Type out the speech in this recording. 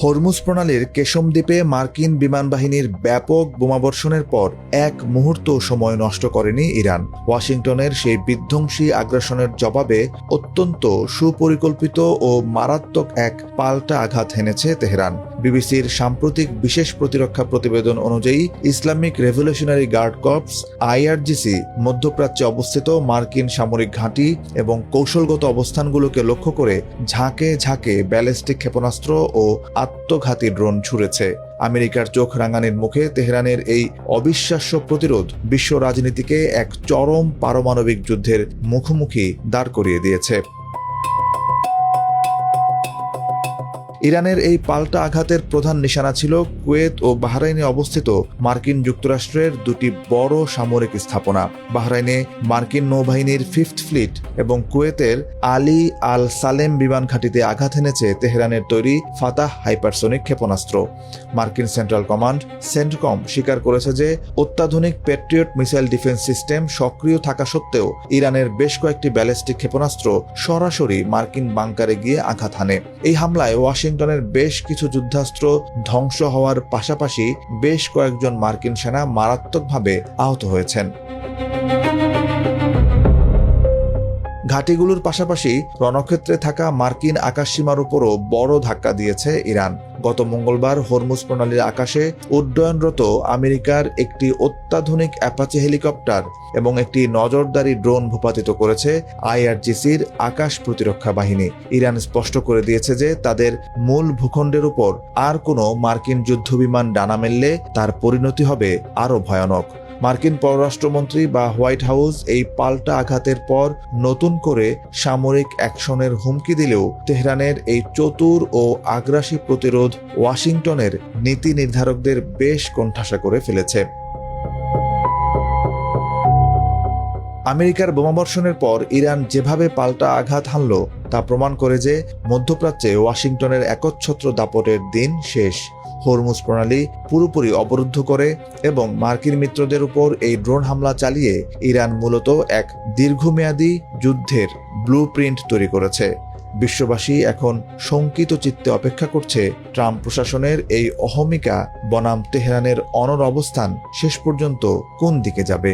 Hormuz প্রণালীর Qeshm দ্বীপে মার্কিন বিমান বাহিনীর ব্যাপক বোমাবর্ষণের পর এক মুহূর্ত সময় নষ্ট করেনি ইরান। ওয়াশিংটনের সেই বিধ্বংসী আগ্রাসনের জবাবে অত্যন্ত সুপরিকল্পিত ও মারাত্মক এক পাল্টা আঘাত হেনেছে তেহরান। বিবিসির সাম্প্রতিক বিশেষ প্রতিরক্ষা প্রতিবেদন অনুযায়ী Islamic revolutionary guard corps IRGC মধ্যপ্রাচ্যে অবস্থিত মার্কিন সামরিক ঘাঁটি এবং কৌশলগত অবস্থানগুলোকে লক্ষ্য করে ঝাঁকে ঝাঁকে ব্যালিস্টিক ক্ষেপণাস্ত্র ও আত্মঘাতী ড্রোন ছুড়েছে। আমেরিকার চোখ রাঙানির মুখে তেহরানের এই অবিশ্বাস্য প্রতিরোধ বিশ্ব রাজনীতিকে এক চরম পারমাণবিক যুদ্ধের মুখোমুখি দাঁড় করিয়ে দিয়েছে। ইরানের এই পাল্টা আঘাতের প্রধান নিশানা ছিল কুয়েত ও বাহরাইনে অবস্থিত মার্কিন যুক্তরাষ্ট্রের দুটি বড় সামরিক স্থাপনা। বাহরাইনে মার্কিন নৌবাহিনীর 5th ফ্লিট এবং কুয়েতের আলী আল সালেম বিমান ঘাঁটিতে আঘাত এনেছে তেহরানের তৈরি ফাতাহ হাইপারসোনিক ক্ষেপণাস্ত্র। মার্কিন সেন্ট্রাল কমান্ড সেন্টকম স্বীকার করেছে যে অত্যাধুনিক প্যাট্রিয়ট মিসাইল ডিফেন্স সিস্টেম সক্রিয় থাকা সত্ত্বেও ইরানের বেশ কয়েকটি ব্যালিস্টিক ক্ষেপণাস্ত্র সরাসরি মার্কিন বাংকারে গিয়ে আঘাত হানে। এই হামলায় ওয়াশিংটনের বেশ কিছু যুদ্ধাস্ত্র ধ্বংস হওয়ার পাশাপাশি বেশ কয়েকজন মার্কিন সেনা মারাত্মকভাবে আহত হয়েছেন। ঘাঁটিগুলোর পাশাপাশি রণক্ষেত্রে থাকা মার্কিন আকাশসীমার উপরও বড় ধাক্কা দিয়েছে ইরান। গত মঙ্গলবার হরমুজ প্রণালীর আকাশে উড্ডয়নরত আমেরিকার একটি অত্যাধুনিক অ্যাপাচি হেলিকপ্টার এবং একটি নজরদারি ড্রোন ভূপাতিত করেছে IRGCর আকাশ প্রতিরক্ষা বাহিনী। ইরান স্পষ্ট করে দিয়েছে যে তাদের মূল ভূখণ্ডের উপর আর কোনো মার্কিন যুদ্ধবিমান ডানা মেললে তার পরিণতি হবে আরও ভয়ানক। মার্কিন পররাষ্ট্রমন্ত্রী বা হোয়াইট হাউস এই পাল্টা আঘাতের পর নতুন করে সামরিক অ্যাকশনের হুমকি দিলেও তেহরানের এই চতুর ও আগ্রাসী প্রতিরোধ ওয়াশিংটনের নীতি নির্ধারকদের বেশ কোণঠাসা করে ফেলেছে। আমেরিকার বোমাবর্ষণের পর ইরান যেভাবে পাল্টা আঘাত হানল তা প্রমাণ করে যে মধ্যপ্রাচ্যে ওয়াশিংটনের একচ্ছত্র দাপটের দিন শেষ। হরমুজ প্রণালী পুরোপুরি অবরুদ্ধ করে এবং মার্কিন মিত্রদের উপর এই ড্রোন হামলা চালিয়ে ইরান মূলত এক দীর্ঘমেয়াদী যুদ্ধের ব্লুপ্রিন্ট তৈরি করেছে। বিশ্ববাসী এখন শঙ্কিত চিত্তে অপেক্ষা করছে ট্রাম্প প্রশাসনের এই অহমিকা বনাম তেহরানের অনড় অবস্থান শেষ পর্যন্ত কোন দিকে যাবে।